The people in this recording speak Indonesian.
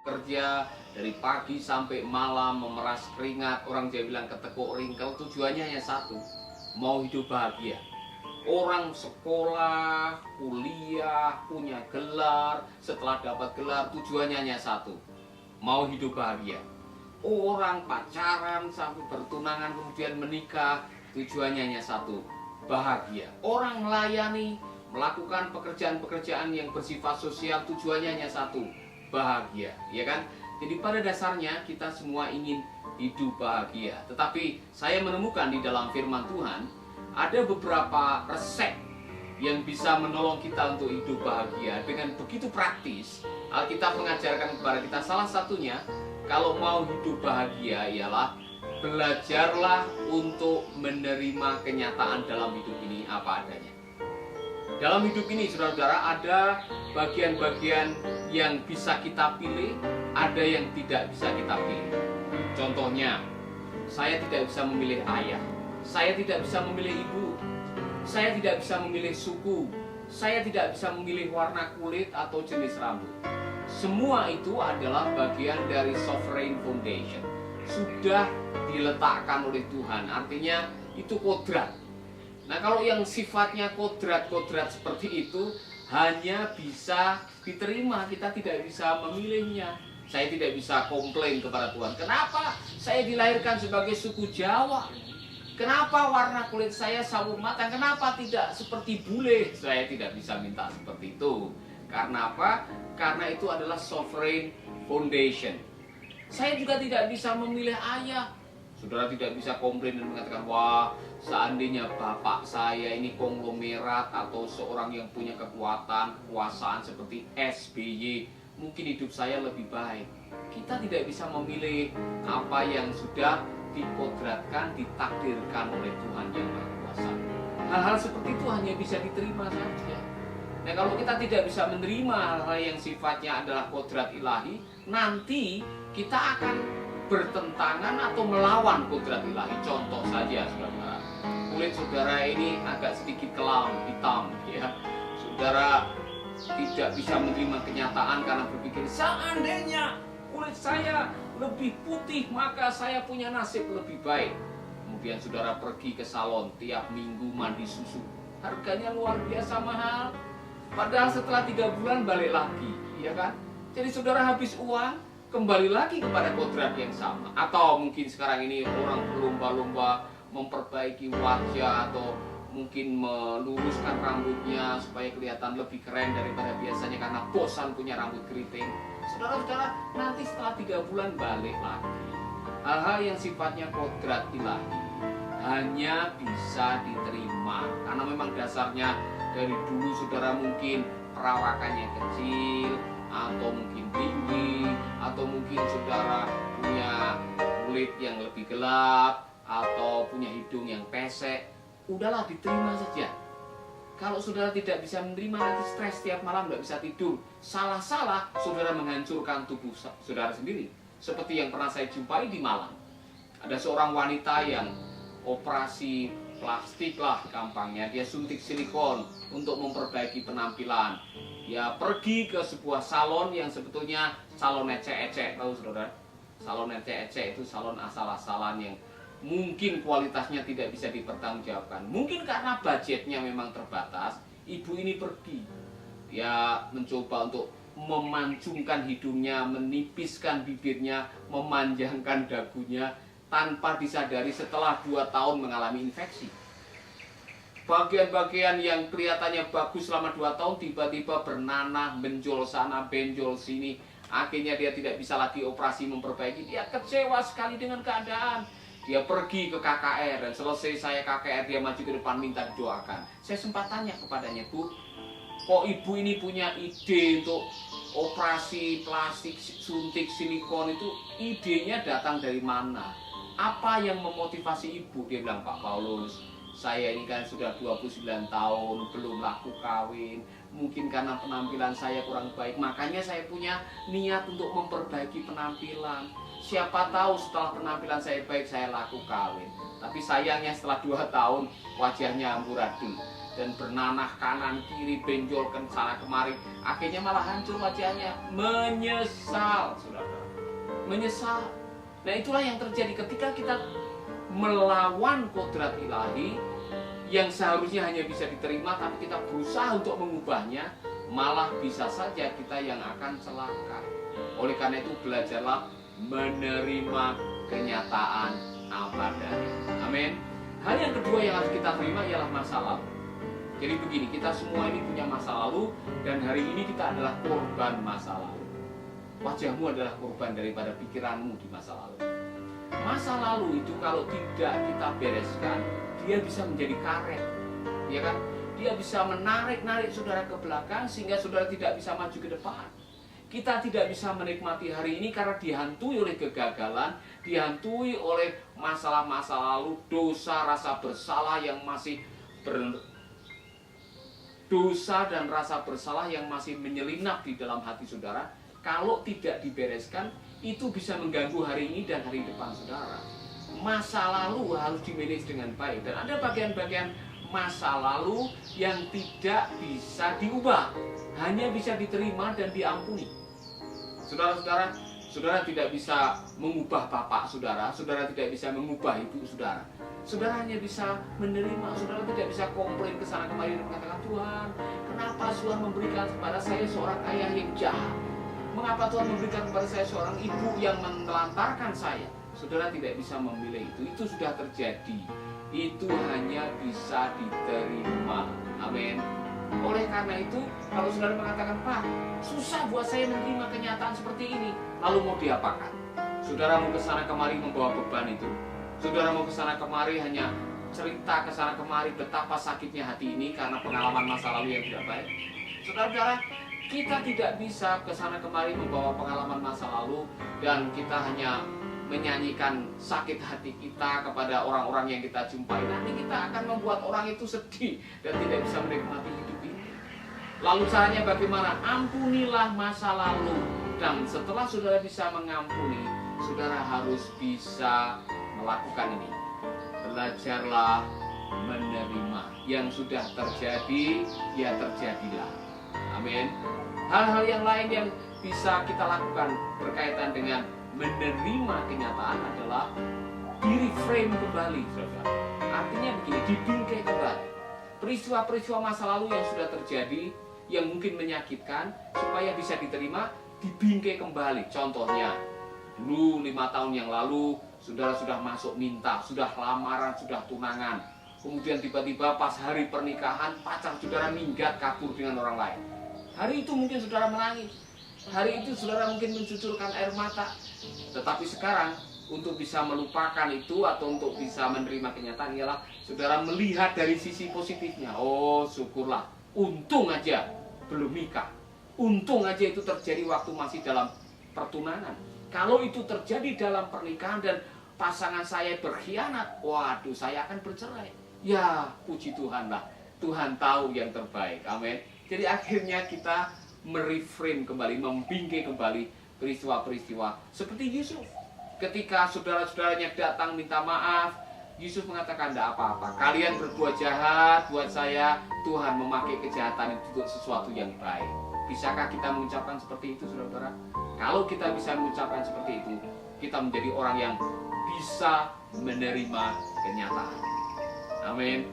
kerja dari pagi sampai malam memeras keringat, orang Jawa bilang ketekuk ringkel, tujuannya hanya satu, mau hidup bahagia. Orang sekolah, kuliah, punya gelar, setelah dapat gelar tujuannya hanya satu, mau hidup bahagia. Orang pacaran sampai bertunangan kemudian menikah, tujuannya hanya satu, bahagia. Orang melayani, melakukan pekerjaan-pekerjaan yang bersifat sosial, tujuannya hanya satu, bahagia, ya kan? Jadi pada dasarnya kita semua ingin hidup bahagia. Tetapi saya menemukan di dalam firman Tuhan ada beberapa resep yang bisa menolong kita untuk hidup bahagia dengan begitu praktis. Alkitab mengajarkan kepada kita salah satunya, kalau mau hidup bahagia ialah belajarlah untuk menerima kenyataan dalam hidup ini apa adanya. Dalam hidup ini, saudara-saudara, ada bagian-bagian yang bisa kita pilih, ada yang tidak bisa kita pilih. Contohnya, saya tidak bisa memilih ayah, saya tidak bisa memilih ibu, saya tidak bisa memilih suku, saya tidak bisa memilih warna kulit atau jenis rambut. Semua itu adalah bagian dari sovereign foundation. Sudah diletakkan oleh Tuhan, artinya itu kodrat. Nah, kalau yang sifatnya kodrat-kodrat seperti itu hanya bisa diterima, kita tidak bisa memilihnya. Saya tidak bisa komplain kepada Tuhan, kenapa saya dilahirkan sebagai suku Jawa? Kenapa warna kulit saya sawo matang? Kenapa tidak seperti bule? Saya tidak bisa minta seperti itu. Karena apa? Karena itu adalah sovereign foundation. Saya juga tidak bisa memilih ayah. Saudara tidak bisa komplain dan mengatakan, wah, seandainya bapak saya ini konglomerat atau seorang yang punya kekuasaan seperti SBY, mungkin hidup saya lebih baik. Kita tidak bisa memilih apa yang sudah dikodratkan, ditakdirkan oleh Tuhan yang Maha Kuasa. Hal-hal seperti itu hanya bisa diterima saja. Nah, kalau kita tidak bisa menerima hal-hal yang sifatnya adalah kodrat ilahi, nanti kita akan bertentangan atau melawan kodrat ilahi. Contoh saja, saudara, kulit saudara ini agak sedikit kelam, hitam, ya. Saudara tidak bisa menerima kenyataan karena berpikir, seandainya kulit saya lebih putih, maka saya punya nasib lebih baik. Kemudian saudara pergi ke salon tiap minggu mandi susu, harganya luar biasa mahal. Padahal setelah 3 bulan balik lagi, ya kan? Jadi saudara habis uang, kembali lagi kepada kodrat yang sama. Atau mungkin sekarang ini orang berlomba-lomba memperbaiki wajah atau mungkin meluruskan rambutnya supaya kelihatan lebih keren daripada biasanya karena bosan punya rambut keriting. Saudara-saudara, nanti setelah 3 bulan balik lagi. Hal-hal yang sifatnya kodrat ilahi hanya bisa diterima karena memang dasarnya dari dulu saudara mungkin perawakannya kecil, atau mungkin tinggi, atau mungkin saudara punya kulit yang lebih gelap, atau punya hidung yang pesek. Udahlah, diterima saja. Kalau saudara tidak bisa menerima, nanti stres tiap malam, nggak bisa tidur. Salah-salah saudara menghancurkan tubuh saudara sendiri. Seperti yang pernah saya jumpai di Malang. Ada seorang wanita yang operasi plastik lah gampangnya, dia suntik silikon untuk memperbaiki penampilan. Dia pergi ke sebuah salon yang sebetulnya salon ecek-ecek, tahu saudara? Salon ecek-ecek itu salon asal-asalan yang mungkin kualitasnya tidak bisa dipertanggungjawabkan. Mungkin karena budgetnya memang terbatas, ibu ini pergi. Dia mencoba untuk memancungkan hidungnya, menipiskan bibirnya, memanjangkan dagunya, tanpa disadari setelah 2 tahun mengalami infeksi. Bagian-bagian yang kelihatannya bagus selama 2 tahun tiba-tiba bernanah, benjol sana, benjol sini. Akhirnya dia tidak bisa lagi operasi memperbaiki. Dia kecewa sekali dengan keadaan. Dia pergi ke KKR dan selesai saya KKR, dia maju ke depan minta didoakan. Saya sempat tanya kepadanya, Bu, kok ibu ini punya ide untuk operasi plastik suntik silikon itu, idenya datang dari mana? Apa yang memotivasi ibu? Dia bilang, Pak Paulus, saya ini kan sudah 29 tahun, belum laku kawin. Mungkin karena penampilan saya kurang baik, makanya saya punya niat untuk memperbaiki penampilan. Siapa tahu setelah penampilan saya baik, saya laku kawin. Tapi sayangnya setelah 2 tahun, wajahnya amburadul. dan bernanah kanan kiri, benjolkan sana kemari, akhirnya malah hancur wajahnya, menyesal, saudara, menyesal. Nah, itulah yang terjadi ketika kita melawan kodrat ilahi yang seharusnya hanya bisa diterima, tapi kita berusaha untuk mengubahnya, malah bisa saja kita yang akan celaka. Oleh karena itu, belajarlah menerima kenyataan apa adanya. Amin. Hal yang kedua yang harus kita terima ialah masa lalu. Jadi begini, kita semua ini punya masa lalu, dan hari ini kita adalah korban masa lalu. Wajahmu adalah korban daripada pikiranmu di masa lalu. Masa lalu itu kalau tidak kita bereskan, dia bisa menjadi karet, ya kan? Dia bisa menarik-narik saudara ke belakang sehingga saudara tidak bisa maju ke depan. Kita tidak bisa menikmati hari ini karena dihantui oleh kegagalan, dihantui oleh masalah-masa lalu, dosa, rasa bersalah yang masih dosa dan rasa bersalah yang masih menyelinap di dalam hati saudara. Kalau tidak dibereskan, itu bisa mengganggu hari ini dan hari depan saudara. Masa lalu harus dimanage dengan baik, dan ada bagian-bagian masa lalu yang tidak bisa diubah, hanya bisa diterima dan diampuni. Saudara-saudara, saudara tidak bisa mengubah bapak saudara, saudara tidak bisa mengubah ibu saudara. Saudara hanya bisa menerima, saudara tidak bisa komplain ke sana kemari dan mengatakan, Tuhan, kenapa Tuhan memberikan kepada saya seorang ayah yang jahat? Mengapa Tuhan memberikan kepada saya seorang ibu yang menelantarkan saya? Saudara tidak bisa memilih itu sudah terjadi. Itu hanya bisa diterima. Amin. Oleh karena itu, kalau saudara mengatakan, Pak, susah buat saya menerima kenyataan seperti ini, lalu mau diapakan? Saudara mau ke sana kemari membawa beban itu. Saudara mau ke sana kemari hanya cerita ke sana kemari betapa sakitnya hati ini karena pengalaman masa lalu yang tidak baik. Saudara-saudara, kita tidak bisa ke sana kemari membawa pengalaman masa lalu dan kita hanya menyanyikan sakit hati kita kepada orang-orang yang kita jumpai. Nanti kita akan membuat orang itu sedih dan tidak bisa menikmati hidup ini. Lalu caranya bagaimana? Ampunilah masa lalu. Dan setelah saudara bisa mengampuni, saudara harus bisa melakukan ini. Belajarlah menerima. Yang sudah terjadi, ya terjadilah. Amin. Hal-hal yang lain yang bisa kita lakukan berkaitan dengan menerima kenyataan adalah di-reframe kembali, saudara. Artinya begini, dibingkai kembali. Peristiwa-peristiwa masa lalu yang sudah terjadi, yang mungkin menyakitkan, supaya bisa diterima, dibingkai kembali. Contohnya, dulu 5 tahun yang lalu, saudara sudah masuk minta, sudah lamaran, sudah tunangan. Kemudian tiba-tiba pas hari pernikahan, pacar saudara minggat kabur dengan orang lain. Hari itu mungkin saudara menangis. Hari itu saudara mungkin mencucurkan air mata. Tetapi sekarang, untuk bisa melupakan itu atau untuk bisa menerima kenyataan ialah saudara melihat dari sisi positifnya. Oh, syukurlah. Untung aja belum nikah. Untung aja itu terjadi waktu masih dalam pertunangan. Kalau itu terjadi dalam pernikahan dan pasangan saya berkhianat, waduh, saya akan bercerai. Ya, puji Tuhan lah. Tuhan tahu yang terbaik. Amin. Jadi akhirnya kita mereframe kembali, membingkai kembali peristiwa-peristiwa seperti Yusuf. Ketika saudara-saudaranya datang minta maaf, Yusuf mengatakan, tidak apa-apa, kalian berbuat jahat buat saya, Tuhan memakai kejahatan itu untuk sesuatu yang baik. Bisakah kita mengucapkan seperti itu, saudara-saudara? Kalau kita bisa mengucapkan seperti itu, kita menjadi orang yang bisa menerima kenyataan. Amin.